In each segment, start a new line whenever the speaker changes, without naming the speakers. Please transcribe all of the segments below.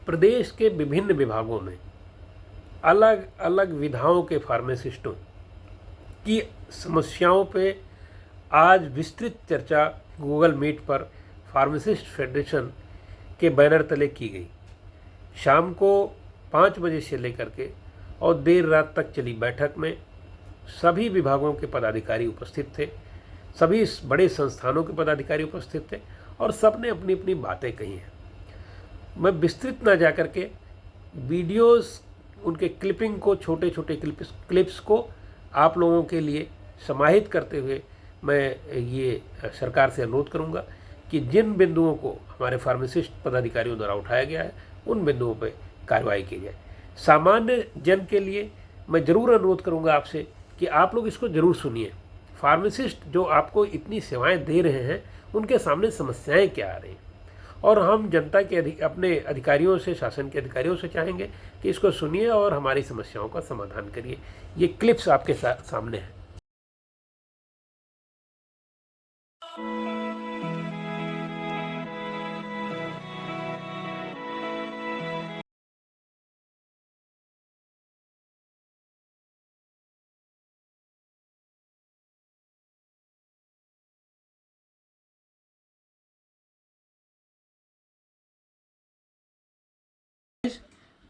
प्रदेश के विभिन्न विभागों में अलग अलग विधाओं के फार्मासिस्टों की समस्याओं पे आज विस्तृत चर्चा गूगल मीट पर फार्मासिस्ट फेडरेशन के बैनर तले की गई। शाम को 5 बजे से लेकर के और देर रात तक चली बैठक में सभी विभागों के पदाधिकारी उपस्थित थे, सभी बड़े संस्थानों के पदाधिकारी उपस्थित थे और सबने अपनी अपनी बातें कही हैं। मैं विस्तृत ना जा कर के वीडियोस, उनके क्लिपिंग को, छोटे छोटे क्लिप्स को आप लोगों के लिए समाहित करते हुए मैं ये सरकार से अनुरोध करूंगा कि जिन बिंदुओं को हमारे फार्मासिस्ट पदाधिकारियों द्वारा उठाया गया है उन बिंदुओं पर कार्रवाई की जाए। सामान्य जन के लिए मैं ज़रूर अनुरोध करूंगा आपसे कि आप लोग इसको ज़रूर सुनिए। फार्मासिस्ट जो आपको इतनी सेवाएं दे रहे हैं उनके सामने समस्याएं क्या आ रही हैं, और हम जनता के अपने अधिकारियों से, शासन के अधिकारियों से चाहेंगे कि इसको सुनिए और हमारी समस्याओं का समाधान करिए। ये क्लिप्स आपके सामने हैं।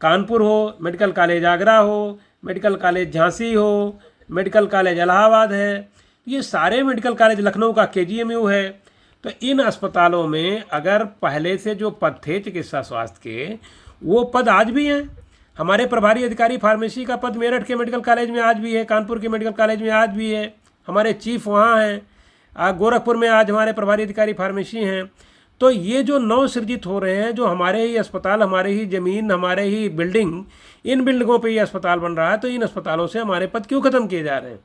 कानपुर हो, मेडिकल कॉलेज आगरा हो, मेडिकल कॉलेज झांसी हो, मेडिकल कॉलेज इलाहाबाद है, ये सारे मेडिकल कॉलेज, लखनऊ का केजीएमयू है। तो इन अस्पतालों में अगर पहले से जो पद थे चिकित्सा स्वास्थ्य के, वो पद आज भी हैं। हमारे प्रभारी अधिकारी फार्मेसी का पद मेरठ के मेडिकल कॉलेज में आज भी है, कानपुर के मेडिकल कॉलेज में आज भी है, हमारे चीफ वहाँ हैं। गोरखपुर में आज हमारे प्रभारी अधिकारी फार्मेसी हैं। तो ये जो नव सृजित हो रहे हैं, जो हमारे ही अस्पताल, हमारे ही ज़मीन, हमारे ही बिल्डिंग, इन बिल्डिंगों पे ये अस्पताल बन रहा है, तो इन अस्पतालों से हमारे पद क्यों ख़त्म किए जा रहे हैं?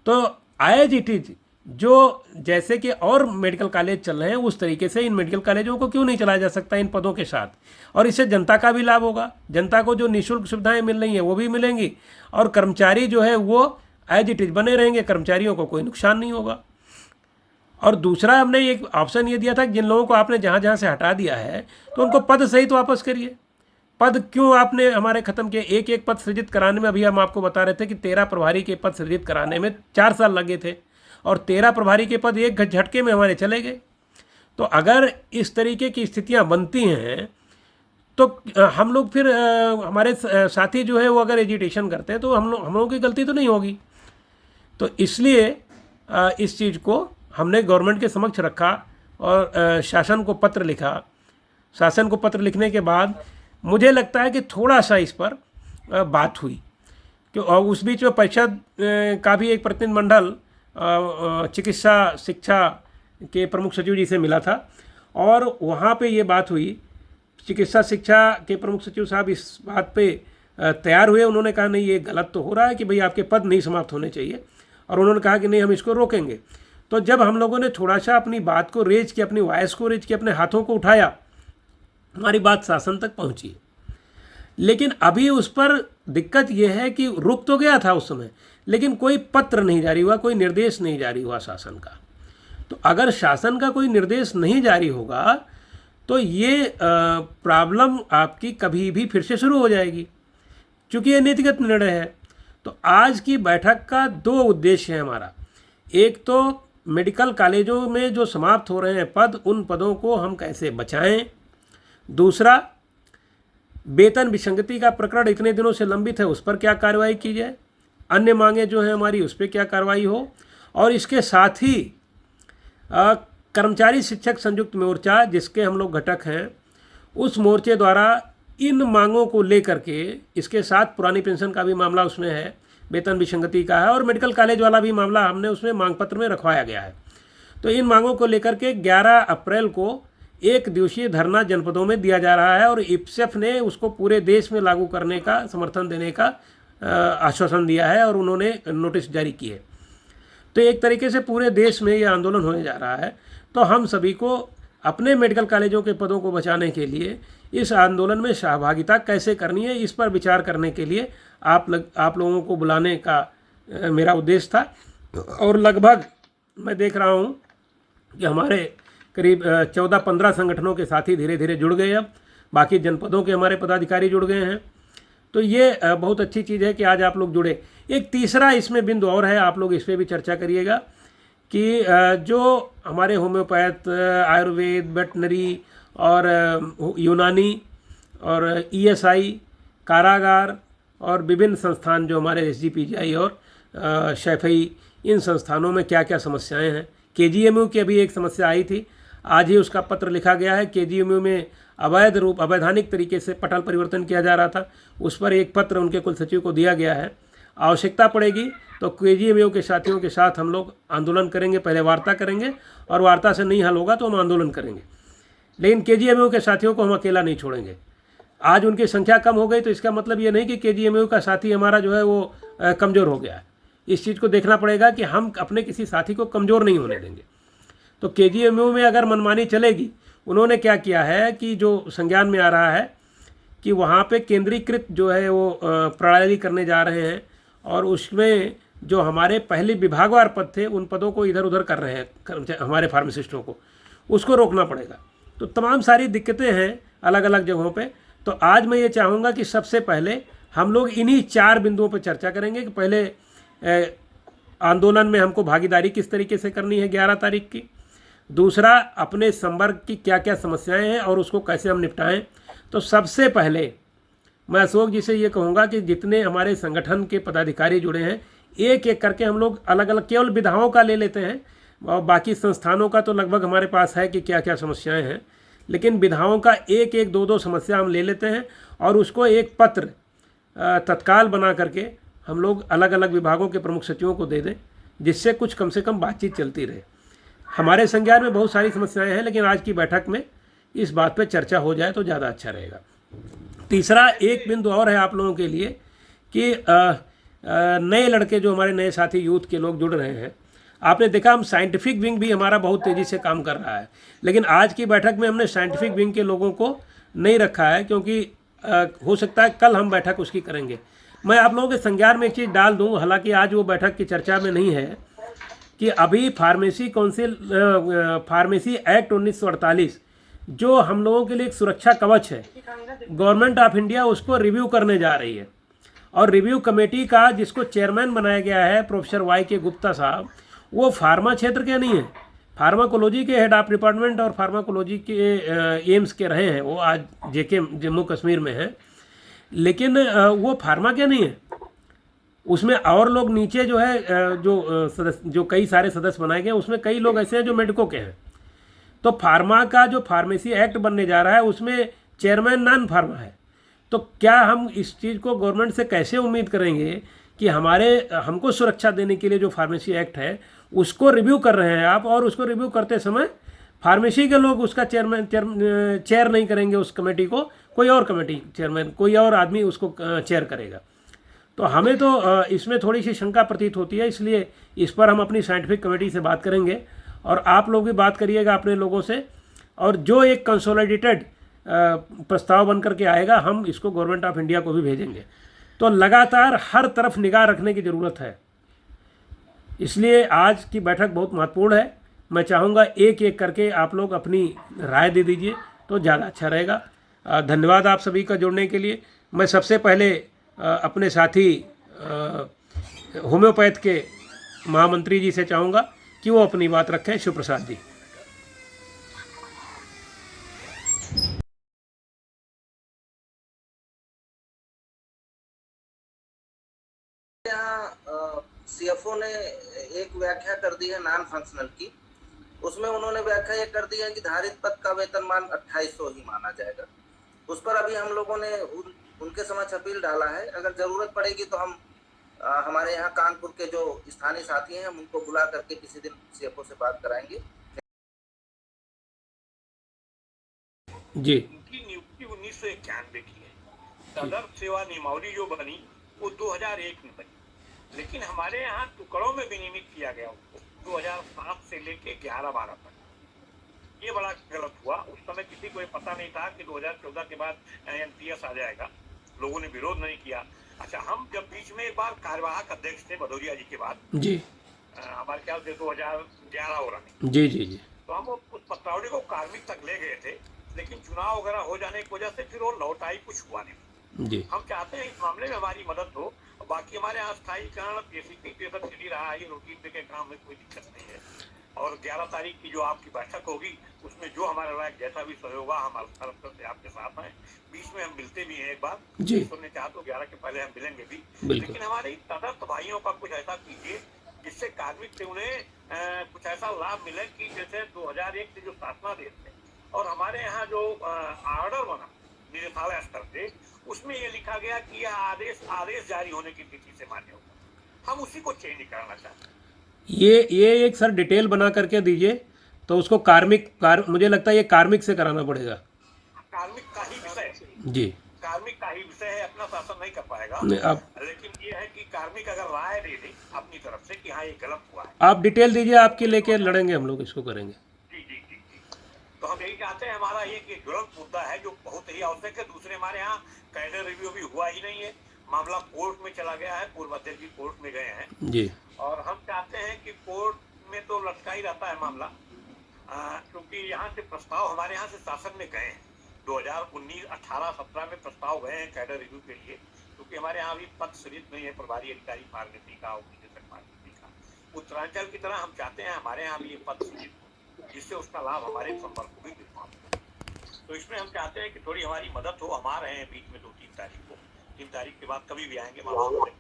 तो एज इट इज जो जैसे कि और मेडिकल कॉलेज चल रहे हैं उस तरीके से इन मेडिकल कॉलेजों को क्यों नहीं चलाया जा सकता इन पदों के साथ? और इससे जनता का भी लाभ होगा। जनता को जो निःशुल्क सुविधाएँ मिल रही हैं वो भी मिलेंगी और कर्मचारी जो है वो एज इट इज बने रहेंगे, कर्मचारियों को कोई नुकसान नहीं होगा। और दूसरा, हमने एक ऑप्शन ये दिया था कि जिन लोगों को आपने जहाँ जहाँ से हटा दिया है तो उनको पद सहित वापस करिए। पद क्यों आपने हमारे ख़त्म किए? एक एक पद सृजित कराने में, अभी हम आपको बता रहे थे कि 13 प्रभारी के पद सृजित कराने में 4 साल लगे थे और 13 प्रभारी के पद एक झटके में हमारे चले गए। तो अगर इस तरीके की स्थितियाँ बनती हैं तो हम लोग फिर हमारे साथी जो है वो अगर एजिटेशन करते हैं तो हम लोगों की गलती तो नहीं होगी। तो इसलिए इस चीज़ को हमने गवर्नमेंट के समक्ष रखा और शासन को पत्र लिखा। शासन को पत्र लिखने के बाद मुझे लगता है कि थोड़ा सा इस पर बात हुई, और उस बीच में परिषद का भी एक प्रतिनिधिमंडल चिकित्सा शिक्षा के प्रमुख सचिव जी से मिला था और वहाँ पे ये बात हुई। चिकित्सा शिक्षा के प्रमुख सचिव साहब इस बात पे तैयार हुए। उन्होंने कहा नहीं, ये गलत तो हो रहा है कि भाई आपके पद नहीं समाप्त होने चाहिए, और उन्होंने कहा कि नहीं, हम इसको रोकेंगे। तो जब हम लोगों ने थोड़ा सा अपनी बात को रेज किया, अपनी वॉइस को रेज किया, अपने हाथों को उठाया, हमारी बात शासन तक पहुंची। लेकिन अभी उस पर दिक्कत यह है कि रुक तो गया था उस समय, लेकिन कोई पत्र नहीं जारी हुआ, कोई निर्देश नहीं जारी हुआ शासन का। तो अगर शासन का कोई निर्देश नहीं जारी होगा तो ये प्रॉब्लम आपकी कभी भी फिर से शुरू हो जाएगी, क्योंकि ये नीतिगत निर्णय है। तो आज की बैठक का 2 उद्देश्य है हमारा। एक तो मेडिकल कॉलेजों में जो समाप्त हो रहे हैं पद, उन पदों को हम कैसे बचाएं। दूसरा, वेतन विसंगति का प्रकरण इतने दिनों से लंबित है, उस पर क्या कार्रवाई की जाए। अन्य मांगे जो हैं हमारी, उस पर क्या कार्रवाई हो। और इसके साथ ही कर्मचारी शिक्षक संयुक्त मोर्चा, जिसके हम लोग घटक हैं, उस मोर्चे द्वारा इन मांगों को लेकर के, इसके साथ पुरानी पेंशन का भी मामला उसमें है, वेतन विसंगति का है, और मेडिकल कॉलेज वाला भी मामला हमने उसमें मांग पत्र में रखवाया गया है। तो इन मांगों को लेकर के 11 अप्रैल को 1 दिवसीय धरना जनपदों में दिया जा रहा है और इप्सेफ ने उसको पूरे देश में लागू करने का, समर्थन देने का आश्वासन दिया है और उन्होंने नोटिस जारी किए। तो एक तरीके से पूरे देश में ये आंदोलन होने जा रहा है। तो हम सभी को अपने मेडिकल कॉलेजों के पदों को बचाने के लिए इस आंदोलन में सहभागिता कैसे करनी है, इस पर विचार करने के लिए आप लोगों को बुलाने का मेरा उद्देश्य था। और लगभग मैं देख रहा हूँ कि हमारे करीब 14-15 संगठनों के साथी धीरे धीरे जुड़ गए अब। बाकी जनपदों के हमारे पदाधिकारी जुड़ गए हैं। तो ये बहुत अच्छी चीज़ है कि आज आप लोग जुड़े। एक तीसरा इसमें बिंदु और है, आप लोग इस पर भी चर्चा करिएगा कि जो हमारे होम्योपैथ, आयुर्वेद, वेटनरी और यूनानी और ईएसआई, कारागार और विभिन्न संस्थान जो हमारे एसजीपीजीआई और शैफई, इन संस्थानों में क्या क्या समस्याएं हैं। केजीएमयू की अभी एक समस्या आई थी, आज ही उसका पत्र लिखा गया है। केजीएमयू में अवैधानिक तरीके से पटल परिवर्तन किया जा रहा था, उस पर एक पत्र उनके कुलसचिव को दिया गया है। आवश्यकता पड़ेगी तो केजीएमयू के साथियों के साथ हम लोग आंदोलन करेंगे, पहले वार्ता करेंगे और वार्ता से नहीं हल होगा तो हम आंदोलन करेंगे। लेकिन केजीएमयू के साथियों को हम अकेला नहीं छोड़ेंगे। आज उनकी संख्या कम हो गई तो इसका मतलब ये नहीं कि केजीएमयू का साथी हमारा जो है वो कमज़ोर हो गया है। इस चीज़ को देखना पड़ेगा कि हम अपने किसी साथी को कमज़ोर नहीं होने देंगे। तो केजीएमयू में अगर मनमानी चलेगी, उन्होंने क्या किया है कि जो संज्ञान में आ रहा है कि वहाँ पे केंद्रीकृत जो है वो प्रणाली करने जा रहे हैं और उसमें जो हमारे पहले विभागवार पद थे उन पदों को इधर उधर कर रहे हैं हमारे फार्मासिस्टों को, उसको रोकना पड़ेगा। तो तमाम सारी दिक्कतें हैं अलग अलग जगहों पे। तो आज मैं ये चाहूँगा कि सबसे पहले हम लोग इन्हीं 4 बिंदुओं पर चर्चा करेंगे कि पहले आंदोलन में हमको भागीदारी किस तरीके से करनी है 11 तारीख की, दूसरा अपने संवर्ग की क्या क्या समस्याएं हैं और उसको कैसे हम निपटाएं। तो सबसे पहले मैं अशोक जी से ये कहूँगा कि जितने हमारे संगठन के पदाधिकारी जुड़े हैं, एक एक करके हम लोग अलग अलग केवल विधाओं का ले लेते हैं और बाकी संस्थानों का तो लगभग हमारे पास है कि क्या क्या समस्याएं हैं, लेकिन विधाओं का एक एक दो समस्या हम ले लेते हैं और उसको एक पत्र तत्काल बना करके हम लोग अलग अलग विभागों के प्रमुख सचिवों को दे दें, जिससे कुछ कम से कम बातचीत चलती रहे। हमारे संज्ञान में बहुत सारी समस्याएं हैं, लेकिन आज की बैठक में इस बात पर चर्चा हो जाए तो ज़्यादा अच्छा रहेगा। तीसरा एक बिंदु और है आप लोगों के लिए कि नए लड़के जो हमारे नए साथी यूथ के लोग जुड़ रहे हैं, आपने देखा हम साइंटिफिक विंग भी हमारा बहुत तेज़ी से काम कर रहा है, लेकिन आज की बैठक में हमने साइंटिफिक विंग के लोगों को नहीं रखा है क्योंकि हो सकता है कल हम बैठक उसकी करेंगे। मैं आप लोगों के संज्ञान में एक चीज़ डाल दूं, हालांकि आज वो बैठक की चर्चा में नहीं है, कि अभी फार्मेसी काउंसिल फार्मेसी एक्ट 1948 जो हम लोगों के लिए एक सुरक्षा कवच है, गवर्नमेंट ऑफ इंडिया उसको रिव्यू करने जा रही है। और रिव्यू कमेटी का जिसको चेयरमैन बनाया गया है प्रोफेसर वाई के गुप्ता साहब, वो फार्मा क्षेत्र के नहीं है, फार्माकोलॉजी के हेड ऑफ डिपार्टमेंट और फार्माकोलॉजी के एम्स के रहे हैं, वो आज जेके जम्मू कश्मीर में है, लेकिन वो फार्मा के नहीं है। उसमें और लोग नीचे जो है जो कई सारे सदस्य बनाए गए उसमें कई लोग ऐसे हैं जो मेडिको के हैं। तो फार्मा का जो फार्मेसी एक्ट बनने जा रहा है उसमें चेयरमैन नॉन फार्मा है। तो क्या हम इस चीज़ को गवर्नमेंट से कैसे उम्मीद करेंगे कि हमको सुरक्षा देने के लिए जो फार्मेसी एक्ट है उसको रिव्यू कर रहे हैं आप, और उसको रिव्यू करते समय फार्मेसी के लोग उसका चेयर नहीं करेंगे, उस कमेटी को कोई और कमेटी चेयरमैन, कोई और आदमी उसको चेयर करेगा। तो हमें तो इसमें थोड़ी सी शंका प्रतीत होती है, इसलिए इस पर हम अपनी साइंटिफिक कमेटी से बात करेंगे और आप लोग भी बात करिएगा अपने लोगों से, और जो एक कंसोलिडेटेड प्रस्ताव बन करके आएगा हम इसको गवर्नमेंट ऑफ इंडिया को भी भेजेंगे। तो लगातार हर तरफ निगाह रखने की ज़रूरत है, इसलिए आज की बैठक बहुत महत्वपूर्ण है। मैं चाहूँगा एक एक करके आप लोग अपनी राय दे दीजिए तो ज़्यादा अच्छा रहेगा। धन्यवाद आप सभी का जुड़ने के लिए। मैं सबसे पहले अपने साथी होम्योपैथ के महामंत्री जी से चाहूँगा कि वो अपनी बात रखें। शिव प्रसाद जी।
सीएफओ ने एक व्याख्या कर दी है नॉन फंक्शनल की, उसमें उन्होंने व्याख्या ये कर दी है कि धारित पद का वेतनमान 2800 ही माना जाएगा। उस पर अभी हम लोगों ने उनके समक्ष अपील डाला है, अगर जरूरत पड़ेगी तो हम हमारे यहाँ कानपुर के जो स्थानीय साथी हैं हम उनको बुला करके किसी दिन सीएफओ से बात कराएंगे।
जी,
उनकी नियुक्ति 1991 की है। सदर सेवा नियमावली जो बनी वो 2001 में बनी, लेकिन हमारे यहाँ टुकड़ों में विनियमित किया गया उसको 2007 से लेके 11-12 तक। ये बड़ा गलत हुआ। उस समय किसी को पता नहीं था कि 2014 के बाद एनपीएस आ जाएगा, लोगों ने विरोध नहीं किया। अच्छा, हम जब बीच में एक बार कार्यवाहक अध्यक्ष थे भदौरिया जी के बाद, जी हमारे ख्याल से 2011 हो रहा नहीं,
जी जी जी,
तो हम उस पत्रावली को कार्मिक तक ले गए थे लेकिन चुनाव वगैरह हो जाने की वजह से फिर वो लौट आई, कुछ हुआ नहीं।
जी
हम चाहते हैं इस मामले में हमारी मदद हो। बाकी हमारे यहाँ स्थायीकरण बेसिकली तो सब चल ही रहा है, ये रूटीन पे के काम में कोई दिक्कत नहीं है। और 11 तारीख की जो आपकी बैठक होगी उसमें जो हमारा लायक जैसा भी सहयोग होगा हम तरफ से आपके साथ हैं। बीच में हम मिलते भी हैं एक बार,
जी
ईश्वर ने चाहा तो 11 के पहले हम मिलेंगे भी।
बिल्कुल
लेकिन हमारे तटस्थ भाइयों का कुछ ऐसा कीजिए जिससे कार्मिक से उन्हें कुछ ऐसा लाभ मिले कि जैसे 2001 से जो शासना देश थे और हमारे यहाँ जो ऑर्डर बना निदेशालय स्तर से, उसमें ये लिखा गया कि यह आदेश जारी होने की तिथि से मान्य होगा। हम उसी को चेंज करना चाहते हैं।
ये एक सर डिटेल बना करके दीजिए, तो उसको मुझे लगता है ये कार्मिक से कराना पड़ेगा।
कार्मिक का ही विषय
जी
कार्मिक का ही विषय है, अपना शासन नहीं कर पाएगा।
नहीं,
लेकिन ये है कि कार्मिक अगर राय दे दे अपनी तरफ से कि हाँ ये गलत हुआ है,
आप डिटेल दीजिए, आपकी लेके लड़ेंगे हम लोग, इसको करेंगे।
जी जी जी जी। तो हम यही चाहते हैं, हमारा ये ज्वलंत मुद्दा है जो बहुत ही आवश्यक है। दूसरे हमारे यहाँ कैडर रिव्यू भी हुआ ही नहीं है, मामला कोर्ट में चला गया है, पूर्व अध्यक्ष जी कोर्ट में गए हैं
जी
और हम चाहते हैं कि कोर्ट में तो लटका ही रहता है मामला, क्योंकि यहाँ से प्रस्ताव हमारे यहाँ से शासन में गए हैं 2019, 18, 17 में प्रस्ताव गए हैं कैडर रिव्यू के लिए, क्योंकि हमारे यहाँ अभी पद सृजित नहीं है प्रभारी अधिकारी फार्मेसी का और निदेशक फार्मेसी का। उत्तरांचल की तरह हम चाहते हैं हमारे यहाँ भी ये पद सृजित हो, जिससे उसका लाभ हमारे संपर्क को भी मिल पाए। तो इसमें हम चाहते हैं कि थोड़ी हमारी मदद हो। हम आ रहे हैं बीच में 2-3 तारीख को, 3 तारीख के बाद कभी भी आएंगे मामला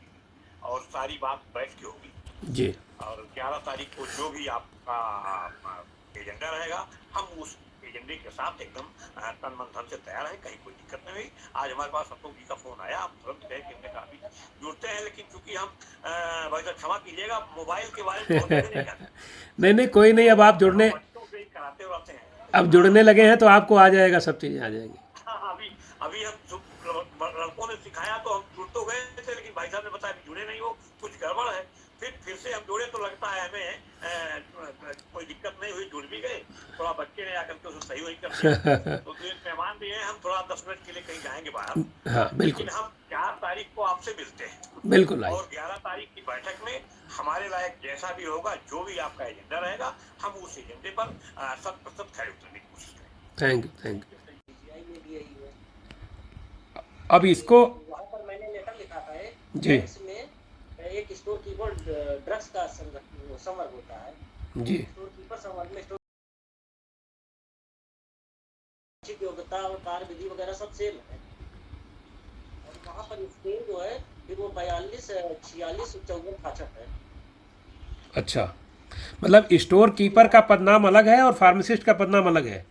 और सारी बात बैठ के होगी
जी।
और 11 तारीख को जो भी आपका एजेंडा रहेगा हम उस एजेंडे के साथ एकदम तन मन धन से तैयार है, कहीं कोई दिक्कत नहीं हुई। आज हमारे पास अशोक जी का फोन आया, हम तुरंत गए कि हमने काफी जुड़ते हैं, लेकिन चूंकि हम भाई साहब क्षमा कीजिएगा मोबाइल के बारे में
नहीं कोई नहीं, अब आप जुड़ने
बच्चों से ही कराते रहते हैं।
अब जुड़ने लगे हैं तो आपको आ जाएगा, सब चीज़ें आ जाएंगी।
हाँ, अभी हम लड़कों ने सिखाया तो हम जुड़ तो गए थे, लेकिन भाई साहब ने बताया जुड़े नहीं हो, कुछ गड़बड़ है। फिर से हम जुड़े तो लगता है हमें कोई दिक्कत नहीं हुई, जुड़ भी गए। थोड़ा बच्चे ने आकर के उसे सही वही कर दिया। तो एक मेहमान भी है, हम थोड़ा 10 मिनट के लिए कहीं जाएंगे बाहर।
हाँ बिल्कुल,
लेकिन हम 4 तारीख को आपसे मिलते हैं
बिल्कुल आइए।
और 11 तारीख की बैठक में हमारे लायक जैसा भी होगा, जो भी आपका एजेंडा रहेगा, हम उस एजेंडे पर 100% खड़े उतरने की कोशिश करेंगे।
Thank you. अब इसको
वहाँ पर मैंने लेटर लिखा था
जी
में एक स्टोर कीपर ड्रग्स का संवर्ग होता है
जी।
स्टोर कीपर संवर्ग में स्टोर योग्यता और कार्य विधि वगैरह सब सेम है और वहाँ पर स्केल जो है फिर वो 42, 46, 54, 65 है।
अच्छा, मतलब स्टोर कीपर का पदनाम अलग है और फार्मासिस्ट का पदनाम अलग है।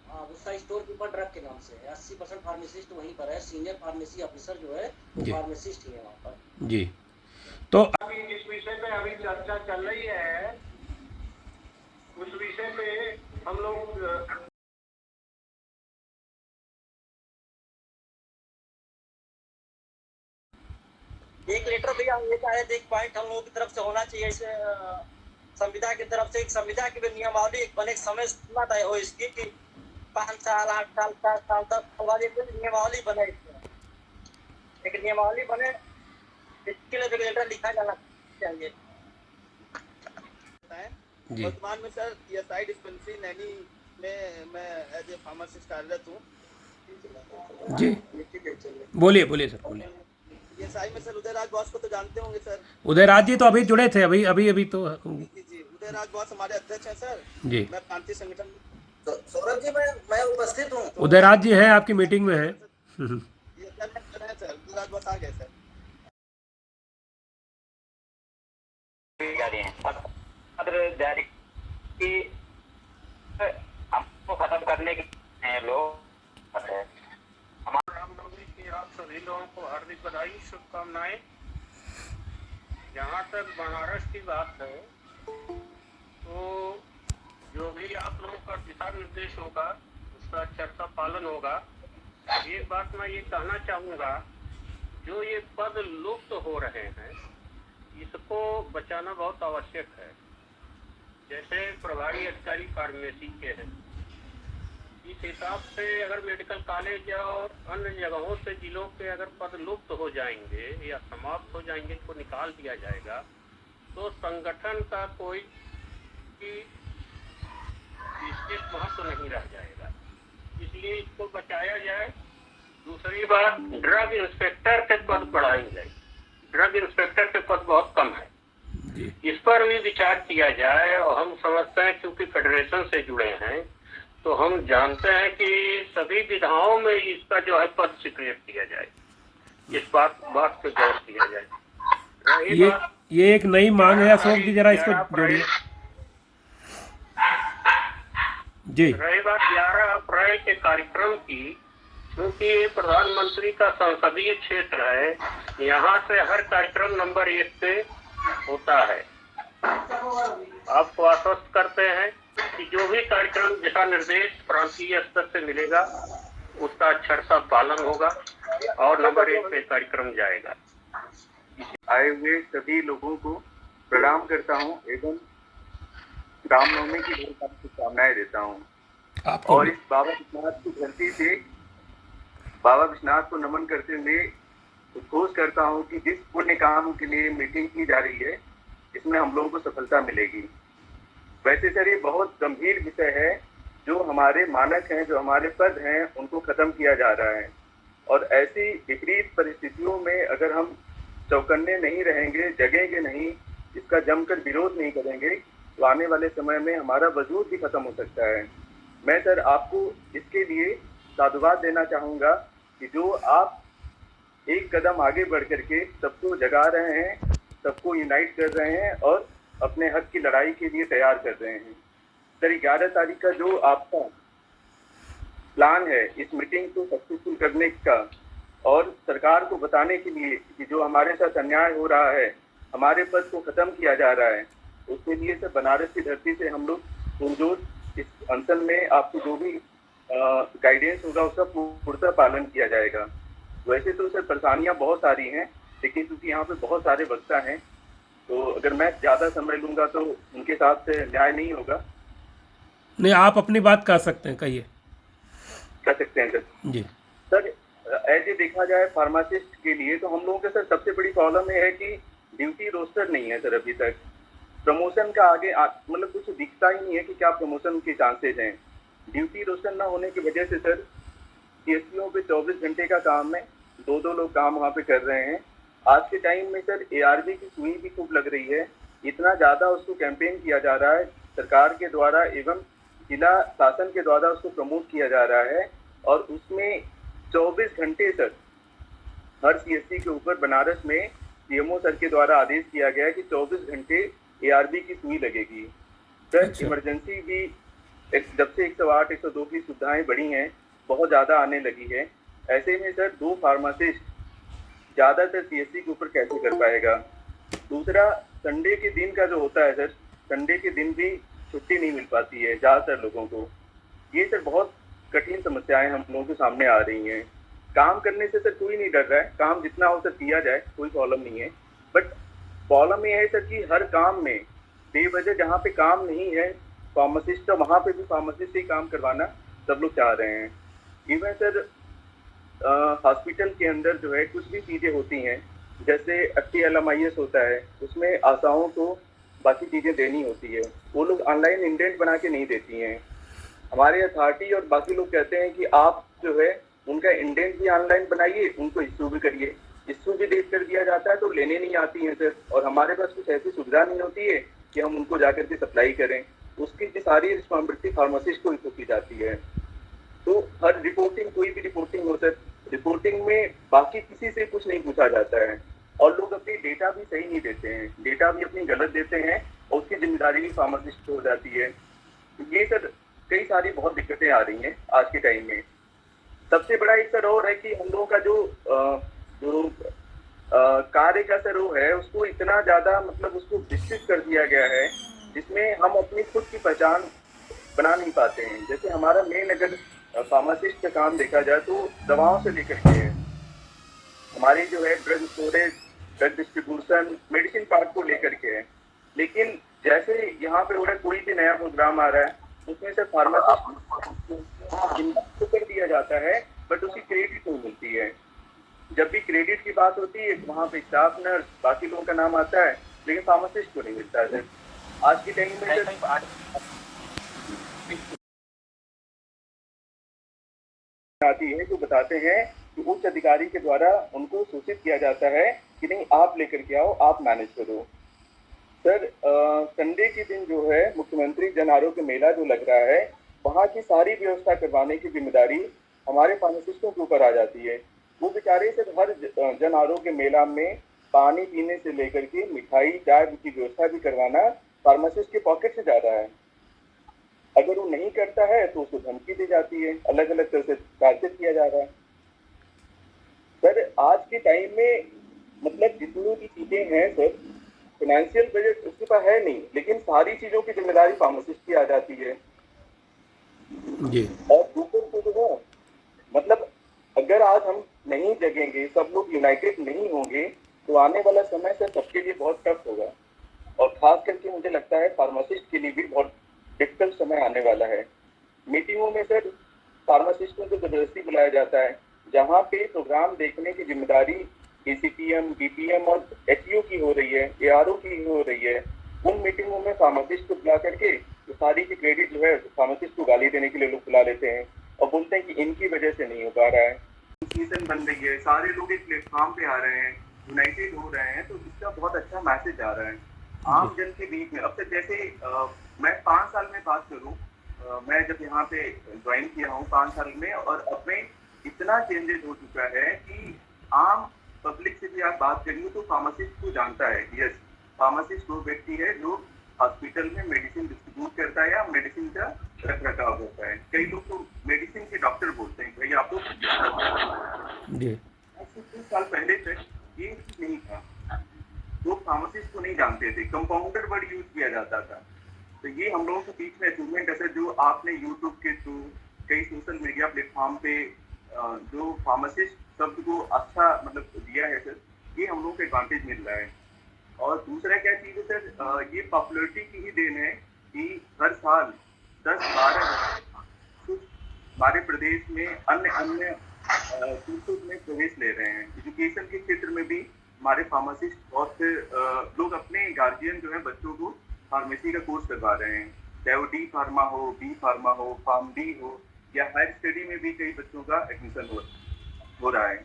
हाँ, उसका स्टोर कीपर ड्रग के नाम से है। 80% फार्मासिस्ट वहीं पर है, सीनियर फार्मेसी ऑफिसर जो है वो
जी।
फार्मासिस्ट ही है वहाँ पर।
जी, तो
अभी जिस विषय पे अभी चर्चा चल रही है उस विषय पे हम लोग
एक लेटर भैया ये शायद एक पॉइंट हम लोगों की तरफ से होना चाहिए, इसे संविदा की तरफ से एक संविदा की भी नियमावली बने, समय सीमा तय हो इसकी कि 5 साल, 8 साल, 7 साल, 10 साल बाद एक नियमावली बने, एक नियमावली बने, इसके लिए लेटर लिखा जाना चाहिए।
जी
वर्तमान में सर ईएसआई डिस्पेंसरी नैनी में मैं एज ए फार्मासिस्ट कार्यरत हूँ।
जी, बोलिए बोलिए सर, बोलिए।
ईएसआई में सर उदयराज बॉस को तो जानते होंगे सर।
उदयराज जी तो अभी जुड़े थे, अभी तो
जी उदयराज बॉस हमारे अध्यक्ष हैं सर।
जी।
मैं प्रांतीय संगठन
तो सौरभ जी मैं उपस्थित हूँ।
उदयराज जी हैं, आपकी मीटिंग में है।
सर उदयराज बॉस आ गए सर।
जारी कि हमको खत्म करने के लोग
रामनवमी की आप सभी लोगों को हार्दिक बधाई, शुभकामनाएं। जहाँ तक बनारस की बात है तो जो भी आप लोगों का दिशा निर्देश होगा उसका चर्चा पालन होगा। एक बात मैं ये कहना चाहूँगा, जो ये पद लुप्त हो रहे हैं इसको बचाना बहुत आवश्यक है। जैसे प्रभारी अधिकारी फार्मेसी के हैं, इस हिसाब से अगर मेडिकल कॉलेज और अन्य जगहों से जिलों के अगर पद लुप्त हो जाएंगे या समाप्त हो जाएंगे, इनको निकाल दिया जाएगा, तो संगठन का कोई विशेष महत्व नहीं रह जाएगा। इसलिए इसको बचाया जाए। दूसरी बात, ड्रग इंस्पेक्टर के पद बढ़ाए जाए। ड्रग इंस्पेक्टर के पद बहुत कम है,
जी
इस पर भी विचार किया जाए। और हम समझते हैं, क्योंकि फेडरेशन से जुड़े हैं, तो हम जानते हैं कि सभी विधाओं में इसका जो है पद स्वीकृत किया जाए। इस बात पे गौर किया जाए। रही बात
ये एक नई मांग है अशोक जी, जरा इसको
11
जोड़िए। जी
रही बात 11 अप्रैल के कार्यक्रम की, क्योंकि प्रधानमंत्री का संसदीय क्षेत्र है, यहाँ से हर कार्यक्रम नंबर 1 पे होता है। आपको आश्वस्त करते हैं कि जो भी कार्यक्रम दिशा निर्देश प्रांतीय स्तर से मिलेगा उसका अक्षरशः पालन होगा और नंबर 1 पे कार्यक्रम जाएगा।
आए हुए सभी लोगों को प्रणाम करता हूं एवं रामनवमी की बहुत सारी शुभकामनाएं देता हूं।
आपको
और इस बाबा विश्वनाथ की धरती से बाबा विश्वनाथ को नमन करते हुए घोष करता हूं कि जिस पुण्य काम के लिए मीटिंग की जा रही है, इसमें हम लोगों को सफलता मिलेगी। वैसे सर, ये बहुत गंभीर विषय है। जो हमारे मानक हैं, जो हमारे पद हैं, उनको खत्म किया जा रहा है। और ऐसी विपरीत परिस्थितियों में अगर हम चौकन्ने नहीं रहेंगे, जगेंगे नहीं, इसका जमकर विरोध नहीं करेंगे, तो आने वाले समय में हमारा वजूद भी खत्म हो सकता है। मैं सर आपको इसके लिए साधुवाद देना चाहूँगा कि जो आप एक कदम आगे बढ़ करके सबको जगा रहे हैं, सबको यूनाइट कर रहे हैं और अपने हक की लड़ाई के लिए तैयार कर रहे हैं। सर 11 तारीख का जो आपका प्लान है इस मीटिंग को सक्सेसफुल करने का और सरकार को बताने के लिए कि जो हमारे साथ अन्याय हो रहा है, हमारे पद को खत्म किया जा रहा है, उसके लिए सर बनारस की धरती से हम लोग पुरजोर इस अनशन में आपको जो भी गाइडेंस होगा उसका पूर्णतः पालन किया जाएगा। वैसे तो सर परेशानियां बहुत सारी हैं, लेकिन क्योंकि यहाँ पे बहुत सारे वक्ता हैं, तो अगर मैं ज़्यादा समय लूँगा तो उनके साथ न्याय नहीं होगा।
नहीं, आप अपनी बात कह सकते हैं, कहिए।
कर सकते हैं सर।
जी
सर ऐसे देखा जाए फार्मासिस्ट के लिए तो हम लोगों के सर सबसे बड़ी प्रॉब्लम ये है कि ड्यूटी रोस्टर नहीं है सर। अभी तक प्रमोशन का मतलब कुछ दिखता ही नहीं है कि क्या प्रमोशन के चांसेस हैं। ड्यूटी रोस्टर ना होने की वजह से सर सीएसपीओ पे 24 घंटे का काम है, 2-2 लोग काम वहाँ पे कर रहे हैं। आज के टाइम में सर ARV की सुई भी खूब लग रही है, इतना ज़्यादा उसको कैंपेन किया जा रहा है सरकार के द्वारा एवं जिला शासन के द्वारा उसको प्रमोट किया जा रहा है। और उसमें 24 घंटे सर हर CSC के ऊपर बनारस में CMO सर के द्वारा आदेश किया गया है कि 24 घंटे ARV की सुई लगेगी। सर इमरजेंसी भी जब से 108, 102 की सुविधाएं बढ़ी हैं, बहुत ज़्यादा आने लगी है। ऐसे में सर 2 फार्मासिस्ट ज़्यादातर CSC के ऊपर कैसे कर पाएगा। दूसरा, संडे के दिन का जो होता है सर, संडे के दिन भी छुट्टी नहीं मिल पाती है ज़्यादातर लोगों को। ये सर बहुत कठिन समस्याएं हम लोगों के सामने आ रही हैं। काम करने से सर कोई नहीं डर रहा है, काम जितना हो सर किया जाए, कोई प्रॉब्लम नहीं है। बट प्रॉब्लम ये है सर कि हर काम में बेवजह जहाँ पे काम नहीं है फार्मासिस्ट, तो वहाँ पे भी फार्मासिस्ट से ही काम करवाना सब लोग चाह रहे हैं। इवन सर हॉस्पिटल के अंदर जो है कुछ भी चीज़ें होती हैं, जैसे FTLMIS होता है, उसमें आशाओं को बाकी चीज़ें देनी होती है, वो लोग ऑनलाइन इंडेंट बना के नहीं देती हैं। हमारे अथॉरिटी और बाकी लोग कहते हैं कि आप जो है उनका इंडेंट भी ऑनलाइन बनाइए, उनको इश्यू भी करिए। इश्यू भी देख कर दिया जाता है तो लेने नहीं आती हैं सर, और हमारे पास कुछ ऐसी सुविधा नहीं होती है कि हम उनको जाकर के सप्लाई करें। उसकी जो सारी रिस्पॉन्सिबिलिटी फार्मासिस्ट को ही जाती है। तो हर रिपोर्टिंग, कोई भी रिपोर्टिंग हो सर, रिपोर्टिंग में बाकी किसी से कुछ नहीं पूछा जाता है और लोग अपनी डेटा भी सही नहीं देते हैं, डेटा भी अपनी गलत देते हैं और उसकी जिम्मेदारी भी फार्मासिस्ट को हो जाती है। ये सर कई सारी बहुत दिक्कतें आ रही हैं आज के टाइम में। सबसे बड़ा एक सर और है कि हम लोगों का जो कार्य का सर वो है, उसको इतना ज़्यादा मतलब उसको विस्तृत कर दिया गया है जिसमें हम अपनी खुद की पहचान बना नहीं पाते हैं। जैसे हमारा मेन अगर फार्मासिस्ट का काम देखा जाए तो दवाओं से लेकर के है, हमारी जो है drug storage, drug distribution, medicine part को लेकर के है। लेकिन जैसे यहाँ पे हो रहा है कोई भी नया प्रोग्राम आ रहा है, उसमें से फार्मासिस्ट को कर दिया जाता है बट उसकी क्रेडिट नहीं मिलती है। जब भी क्रेडिट की बात होती है वहाँ पे स्टाफ नर्स, बाकी लोगों का नाम आता है, लेकिन फार्मासिस्ट को नहीं मिलता है। आज की टाइम में आती है जो बताते हैं कि उच्च अधिकारी के द्वारा उनको सूचित किया जाता है कि नहीं आप लेकर के आओ, आप मैनेज करो। सर संडे के दिन जो है मुख्यमंत्री जन आरोग्य मेला जो लग रहा है, वहाँ की सारी व्यवस्था करवाने की जिम्मेदारी हमारे फार्मासिस्टों के ऊपर आ जाती है। वो बेचारे सर हर जन आरोग्य मेला में पानी पीने से लेकर के मिठाई चाय की व्यवस्था भी करवाना फार्मासिस्ट के पॉकेट से जा रहा है। अगर वो नहीं करता है तो उसको धमकी दी जाती है, अलग अलग तरह से टारगेट किया जा रहा है। सर आज के टाइम में मतलब जितनी भी चीजें हैं सर, फाइनेंशियल बजट उसके पास है नहीं, लेकिन सारी चीजों की जिम्मेदारी फार्मासिस्ट की आ जाती है।
जी
और दूसरे से जो है मतलब अगर आज हम नहीं जगेंगे, सब लोग यूनाइटेड नहीं होंगे, तो आने वाला समय सर सबके लिए बहुत टफ होगा। और खास करके मुझे लगता है फार्मासिस्ट के लिए भी बहुत डिफिकल्ट समय आने वाला है। मीटिंगों में सर फार्मासिस्टों को जबरदस्ती बुलाया जाता है, जहाँ पे प्रोग्राम देखने की जिम्मेदारी ACPM, BPM और HEO की हो रही है, ARO की हो रही है। उन मीटिंगों में फार्मासिस्ट को बुला करके तो सारी की क्रेडिट जो है फार्मासिस्ट को गाली देने के लिए लोग बुला लेते हैं और बोलते हैं कि इनकी वजह से नहीं हो पा रहा है। सीजन बन रही है, सारे लोग एक प्लेटफॉर्म पे आ रहे हैं, यूनाइटेड हो रहे हैं, तो इसका बहुत अच्छा मैसेज आ रहा है आम जन के बीच में। अब तक जैसे मैं 5 साल में बात करूं, मैं जब यहाँ पे ज्वाइन किया हूँ 5 साल में, और अब में इतना चेंजेस हो चुका है कि आम पब्लिक से भी आप बात करिए तो फार्मासिस्ट को जानता है। यस, फार्मासिस्ट वो व्यक्ति है जो हॉस्पिटल में मेडिसिन डिस्ट्रीब्यूट करता है या मेडिसिन का रख रखाव होता है। कई लोग तो मेडिसिन के डॉक्टर बोलते हैं, भाई आप लोग
जी
2 साल पहले तक ये नहीं था, लोग फार्मासिस्ट को नहीं जानते थे, कंपाउंडर वर्ड यूज किया जाता था। तो ये हम लोगों के बीच में अचीवमेंट है जो आपने यूट्यूब के थ्रू कई सोशल मीडिया प्लेटफॉर्म पे जो फार्मासिस्ट शब्द को अच्छा मतलब दिया है सर, ये हम लोगों को एडवांटेज मिल रहा है। और दूसरा क्या चीज़ है सर, ये पॉपुलरिटी की ही देन है कि हर साल 10-12 हमारे प्रदेश में अन्य कोर्सेज में प्रवेश ले रहे हैं। एजुकेशन के क्षेत्र में भी हमारे फार्मासिस्ट बहुत लोग अपने गार्जियन जो है बच्चों को फार्मेसी का कोर्स करवा रहे हैं, चाहे वो D फार्मा हो, B फार्मा हो, फार्म D हो, या हायर स्टडी में भी कई बच्चों का एडमिशन हो रहा है।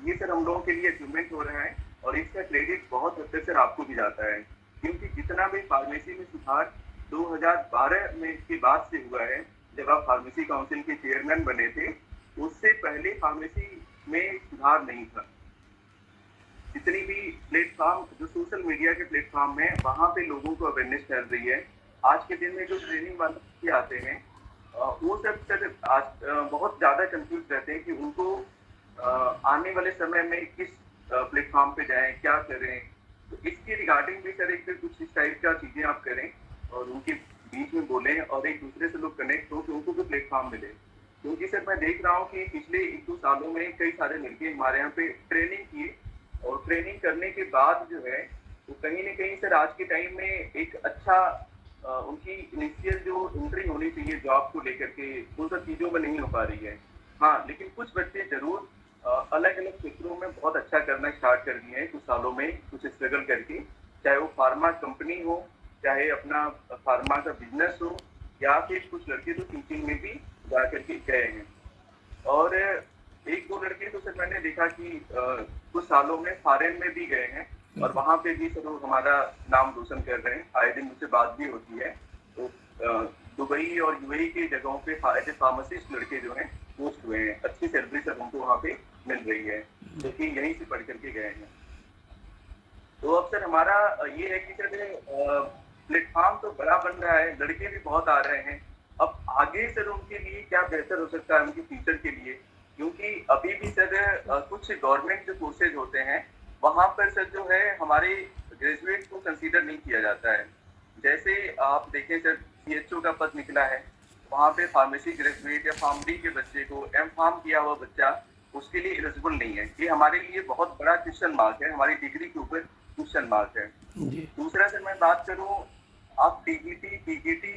ये सर हम लोगों के लिए अचीवमेंट हो रहा है और इसका क्रेडिट बहुत हद तक सर आपको भी जाता है, क्योंकि जितना भी फार्मेसी में सुधार 2012 में के बाद से हुआ है, जब आप फार्मेसी काउंसिल के चेयरमैन बने थे, उससे पहले फार्मेसी में सुधार नहीं था। जितनी भी प्लेटफॉर्म जो सोशल मीडिया के प्लेटफॉर्म है, वहाँ पे लोगों को अवेयरनेस फैल रही है। आज के दिन में जो ट्रेनिंग वाले आते हैं वो सब सर आज बहुत ज़्यादा कंफ्यूज रहते हैं कि उनको आने वाले समय में किस प्लेटफॉर्म पे जाएं, क्या करें। तो इसके रिगार्डिंग भी सर एक कुछ इस टाइप का चीज़ें आप करें और उनके बीच में बोलें और एक दूसरे से लोग कनेक्ट हो कि उनको भी प्लेटफॉर्म मिले। क्योंकि सर मैं देख रहा हूँ कि पिछले 1-2 सालों में कई सारे लड़के हमारे यहाँ पे ट्रेनिंग किए और ट्रेनिंग करने के बाद जो है वो कहीं ना कहीं सर आज के टाइम में एक अच्छा उनकी इनिशियल जो एंट्री होनी चाहिए जॉब को लेकर के उन सब चीज़ों में नहीं हो पा रही है। हाँ, लेकिन कुछ बच्चे जरूर अलग अलग क्षेत्रों में बहुत अच्छा करना स्टार्ट कर दिए हैं कुछ सालों में, कुछ स्ट्रगल करके, चाहे वो फार्मा कंपनी हो, चाहे अपना फार्मा का बिजनेस हो, या फिर कुछ लड़के तो टीचिंग में भी जा करके गए हैं। और 1-2 लड़के तो सर मैंने देखा कि कुछ सालों में फॉरेन में भी गए हैं और वहाँ पे भी सर वो हमारा नाम रोशन कर रहे हैं। आए दिन मुझसे बात भी होती है, तो दुबई और UAE की जगहों पे ऐसे फार्मासिस्ट लड़के जो हैं पोस्ट हुए हैं, अच्छी सैलरी सर उनको वहाँ पे मिल रही है, क्योंकि यहीं से पढ़ करके गए हैं। तो अब सर हमारा ये है कि सर प्लेटफॉर्म तो बड़ा बन रहा है, लड़के भी बहुत आ रहे हैं। अब आगे सर उनके लिए क्या बेहतर हो सकता है उनके फ्यूचर के लिए, क्योंकि अभी भी सर कुछ गवर्नमेंट जो कोर्सेज होते हैं वहाँ पर सर जो है हमारे ग्रेजुएट को कंसीडर नहीं किया जाता है। जैसे आप देखें सर CHO का पद निकला है, वहाँ पे फार्मेसी ग्रेजुएट या फार्म D के बच्चे को M.Pharm किया हुआ बच्चा उसके लिए एलिजिबल नहीं है। ये हमारे लिए बहुत बड़ा क्वेश्चन मार्क है, हमारी डिग्री के ऊपर क्वेश्चन मार्क है। दूसरा सर मैं बात करूँ, आप TGT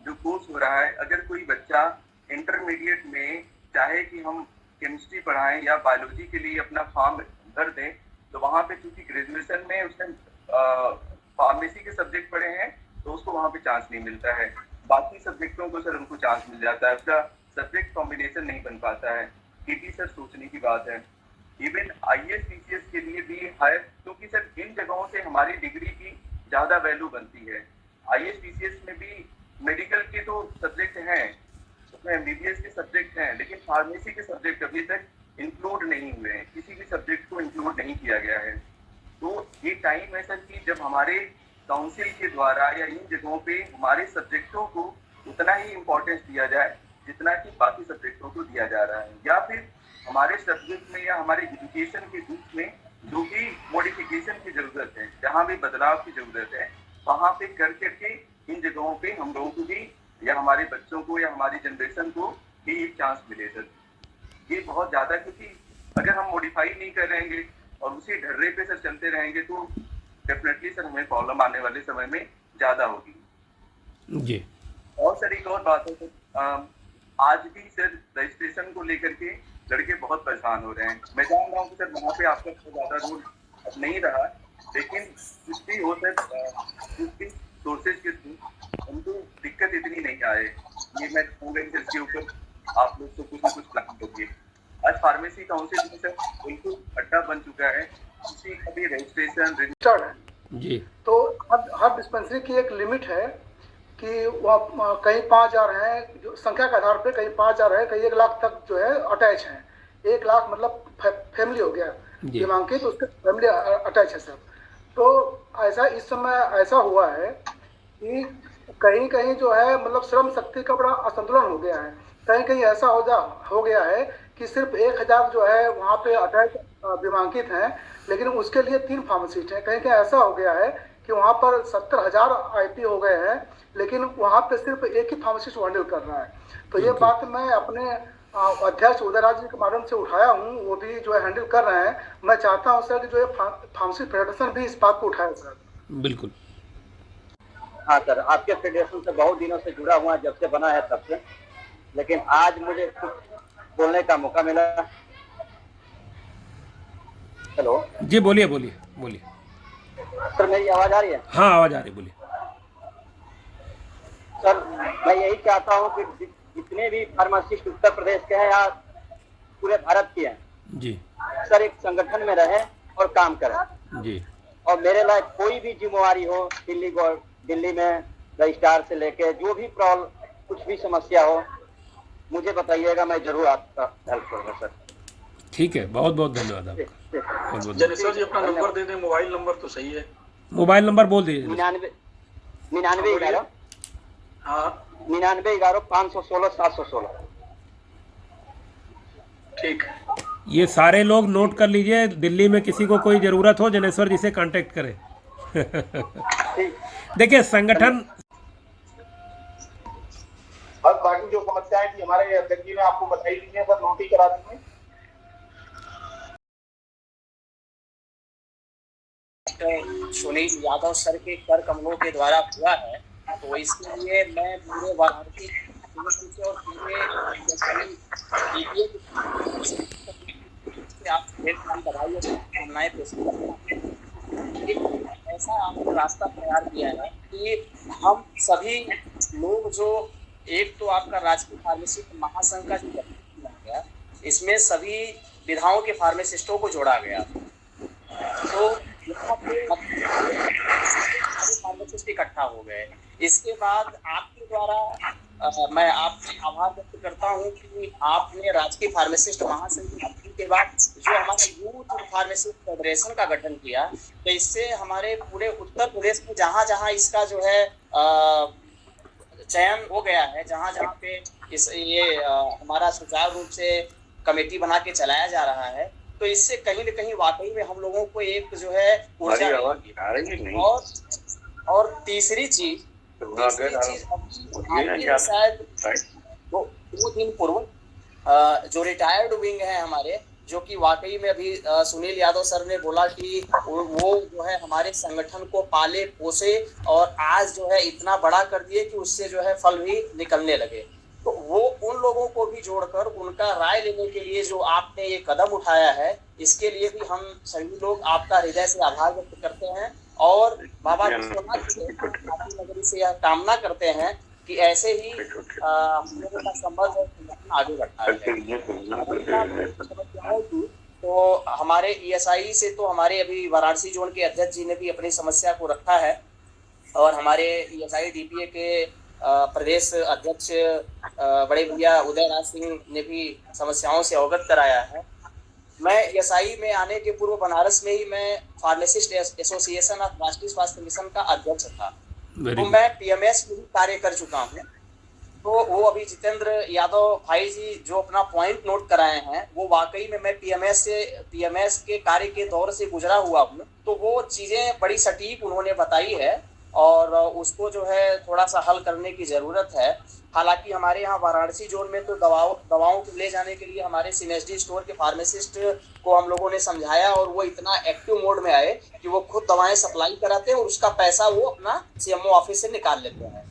जो कोर्स हो रहा है, अगर कोई बच्चा इंटरमीडिएट में चाहे कि हम केमिस्ट्री पढ़ाएं या बायोलॉजी के लिए अपना फॉर्म भर दें, तो वहाँ पे चूंकि ग्रेजुएशन में उसने फार्मेसी के सब्जेक्ट पढ़े हैं तो उसको वहाँ पे चांस नहीं मिलता है। बाकी सब्जेक्टों को सर उनको चांस मिल जाता है, उसका सब्जेक्ट कॉम्बिनेशन नहीं बन पाता है। ये भी सर सोचने की बात है। इवन IAS PCS के लिए भी है, क्योंकि सर इन जगहों से हमारी डिग्री की ज़्यादा वैल्यू बनती है। IAS PCS में भी मेडिकल के तो सब्जेक्ट हैं, उसमें MBBS के सब्जेक्ट हैं, लेकिन फार्मेसी के सब्जेक्ट अभी तक इंक्लूड नहीं हुए हैं, किसी भी सब्जेक्ट को इंक्लूड नहीं किया गया है। तो ये टाइम है सर कि जब हमारे काउंसिल के द्वारा या इन जगहों पे हमारे सब्जेक्टों को उतना ही इम्पोर्टेंस दिया जाए जितना कि बाकी सब्जेक्टों को दिया जा रहा है, या फिर हमारे सब्जेक्ट में या हमारे एजुकेशन के बीच में जो भी मॉडिफिकेशन की जरूरत है, जहाँ भी बदलाव की जरूरत है, वहाँ पे कर करके इन जगहों पे हम लोगों को भी या हमारे बच्चों को या हमारी जनरेशन को भी एक चांस मिले सर। ये बहुत ज्यादा, क्योंकि अगर हम मॉडिफाई नहीं कर रहेंगे और उसी ढर्रे पे सर चलते रहेंगे तो डेफिनेटली सर हमें प्रॉब्लम आने वाले समय में ज्यादा होगी
जी।
और सर एक और बात है सर, आज भी सर रजिस्ट्रेशन को लेकर के लड़के बहुत परेशान हो रहे हैं। मैं जान रहा हूँ कि सर वहाँ पे आपका बहुत ज्यादा रोल अब नहीं रहा, लेकिन कुछ भी हो सर कुछ सोर्सेज के थ्रू उनको दिक्कत इतनी नहीं आए। ये मैं कहूँगा कि इसके ऊपर आप लोग तो कुछ न कुछ प्लान करिए। आज फार्मेसी काउंसिल में सर बिल्कुल अड्डा बन चुका है, किसी का भी रजिस्ट्रेशन
जी।
तो हर डिस्पेंसरी की एक लिमिट है कि वह कहीं 5,000 है, जो संख्या के आधार पे कहीं 5,000 है, कहीं 1 लाख तक जो है अटैच है। 1 लाख मतलब फैमिली हो गया नामांकित, तो उसके फैमिली अटैच है सर। तो ऐसा इस समय ऐसा हुआ है कि कहीं कहीं जो है मतलब श्रम शक्ति का बड़ा असंतुलन हो गया है। कहीं कहीं ऐसा हो गया है कि सिर्फ 1,000 जो है वहाँ पे अटैच नामांकित हैं, लेकिन उसके लिए 3 फार्मासिस्ट हैं। कहीं कहीं ऐसा हो गया है कि वहाँ पर 70,000 IP हो गए हैं, लेकिन वहाँ पे सिर्फ एक ही फार्मासिस्ट हैंडल कर रहा है। तो ये बात मैं अपने अध्यक्ष उदयराज जी के माध्यम से उठाया हूँ, वो भी जो है हैंडल कर रहे हैं। मैं चाहता हूँ सर कि जो है फार्मेसी फेडरेशन भी इस बात को उठाए सर।
बिल्कुल।
हाँ सर, आपके फेडरेशन से बहुत दिनों से जुड़ा हुआ, जब से बना है तब से, लेकिन आज मुझे कुछ बोलने का मौका मिला। हेलो
जी, बोलिए बोलिए बोलिए।
सर मेरी आवाज आ रही है?
हाँ, आवाज आ रही, बोलिए।
सर मैं यही चाहता हूँ कि जितने भी फार्मासिस्ट उत्तर प्रदेश के हैं या पूरे भारत के हैं
जी
सर, एक संगठन में रहे और काम करें
जी।
और मेरे लायक कोई भी जिम्मेवारी हो, दिल्ली में रजिस्ट्रार से लेके जो भी प्रॉब्लम, कुछ भी समस्या हो, मुझे बताइएगा, मैं जरूर आपका हेल्प करूँगा सर।
ठीक है, बहुत बहुत धन्यवाद आपका। बहुत बहुत
जनेश्वर जी अपना नंबर दे दें, मोबाइल नंबर तो सही है।
मोबाइल नंबर बोल दीजिए।
9911
हाँ
9911 516 716।
ठीक।
ये सारे लोग नोट कर लीजिए, दिल्ली में किसी को कोई ज़रूरत हो जनेश्वर जी से कांटेक्ट करें। देखिए संगठन
और बाकी जो समस्याएं थी हमारे अध्यक्ष जी ने आपको बताई दी है सर, नोट ही करा दी है।
सुनील यादव सर के कर कमलों के द्वारा हुआ है, तो इसके लिए मैं पूरे वाराणसी और पूरे ऐसा आपने रास्ता तैयार किया है कि हम सभी लोग जो एक तो आपका राजकीय फार्मेसिस्ट महासंघ का जो गठन किया गया, इसमें सभी विधाओं के फार्मासिस्टों को जोड़ा गया। तो यहाँ पे फार्मासिस्ट इकट्ठा हो गए। इसके बाद आपके द्वारा मैं आपसे आभार व्यक्त करता हूँ कि आपने राजकीय फार्मासिस्ट महासंघ की गठन के बाद जो हमारा यूथ फार्मासिस्ट फेडरेशन का गठन किया, तो इससे हमारे पूरे उत्तर प्रदेश में जहाँ जहाँ इसका जो है चयन हो गया है, जहाँ जहाँ पे ये हमारा सुचारू रूप से कमेटी बना के चलाया जा रहा है, तो इससे कहीं न कहीं वाकई में हम लोगों को एक जो है ऊर्जा मिलेगी। और तीसरी चीज शायद 2 दिन पूर्व जो रिटायर्ड विंग है हमारे, जो कि वाकई में अभी सुनील यादव सर ने बोला कि वो जो है हमारे संगठन को पाले पोसे और आज जो है इतना बड़ा कर दिए कि उससे जो है फल भी निकलने लगे। तो वो उन लोगों को भी जोड़कर उनका राय लेने के लिए जो आपने ये कदम उठाया है, इसके लिए भी हम सभी लोग आपका हृदय से आभार व्यक्त करते हैं और बाबा विश्वनाथ से नगरी से यह कामना करते हैं कि ऐसे ही हम लोगों का संबंध
आगे बढ़ाया जाए। समस्याओं की तो हमारे ईएसआई से तो हमारे अभी वाराणसी जोन के अध्यक्ष जी ने भी अपनी समस्या को रखा है और हमारे ईएसआई डीपीए के प्रदेश अध्यक्ष बड़े भैया उदय राज सिंह ने भी समस्याओं से अवगत कराया है। मैं ईएसआई में आने के पूर्व बनारस में ही मैं फार्मासिस्ट एसोसिएशन ऑफ राष्ट्रीय स्वास्थ्य मिशन का अध्यक्ष था, तो मैं पीएमएस में भी कार्य कर चुका हूँ। तो वो अभी जितेंद्र यादव भाई जी जो अपना पॉइंट नोट कराए हैं वो वाकई में मैं पीएमएस के कार्य के दौर से गुजरा हुआ हूँ, तो वो चीजें बड़ी सटीक उन्होंने बताई है और उसको जो है थोड़ा सा हल करने की जरूरत है। हालांकि हमारे यहाँ वाराणसी जोन में तो दवाओं को ले जाने के लिए हमारे सीएमएसडी स्टोर के फार्मासिस्ट को हम लोगों ने समझाया और वो इतना एक्टिव मोड में आए कि वो खुद दवाएं सप्लाई कराते हैं और उसका पैसा वो अपना सीएमओ ऑफिस से निकाल लेते हैं।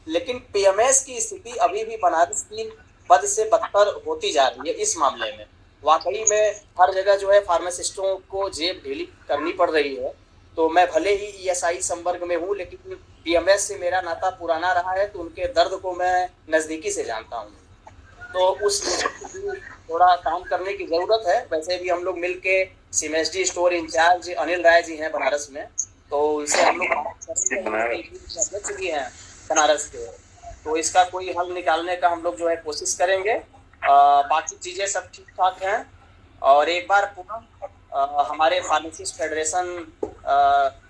लेकिन पीएमएस की स्थिति अभी भी बनारस की बद से बदतर होती जा रही है। इस मामले में वाकई में हर जगह जो है फार्मासिस्टों को जेब ढीली करनी पड़ रही है। तो मैं भले ही ईएसआई संवर्ग में हूँ लेकिन पीएमएस से मेरा नाता पुराना रहा है, तो उनके दर्द को मैं नजदीकी से जानता हूँ। तो उस थोड़ा काम करने की जरूरत है। वैसे भी हम लोग मिलके CMSD store incharge Anil Rai ji हैं बनारस में, तो उनसे हम लोग अध्यक्ष भी हैं बनारस के, तो इसका कोई हल निकालने का हम लोग जो है कोशिश करेंगे। बाकी चीजें सब ठीक ठाक हैं और एक बार पुनः हमारे फार्मासिस्ट फेडरेशन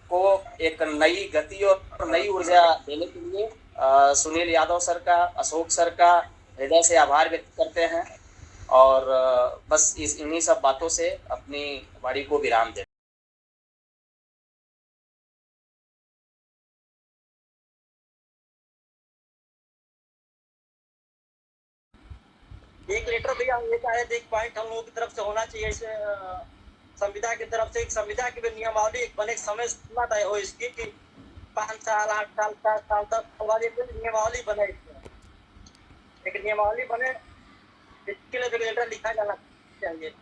को एक नई गति और नई ऊर्जा देने के लिए सुनील यादव सर का, अशोक सर का हृदय से आभार व्यक्त करते हैं और बस इन्हीं सब बातों से अपनी वाणी को विराम दें।
एक लेटर भैया ये शायद एक पॉइंट हम लोगों की तरफ से होना चाहिए, इसे संविदा की तरफ से एक संविदा की भी नियमावली एक बने समय सीमा तय हो इसकी कि 5 साल 8 साल 7 साल तक वाली नियमावली बने, एक नियमावली बने, इसके लिए लेटर लिखा जाना चाहिए।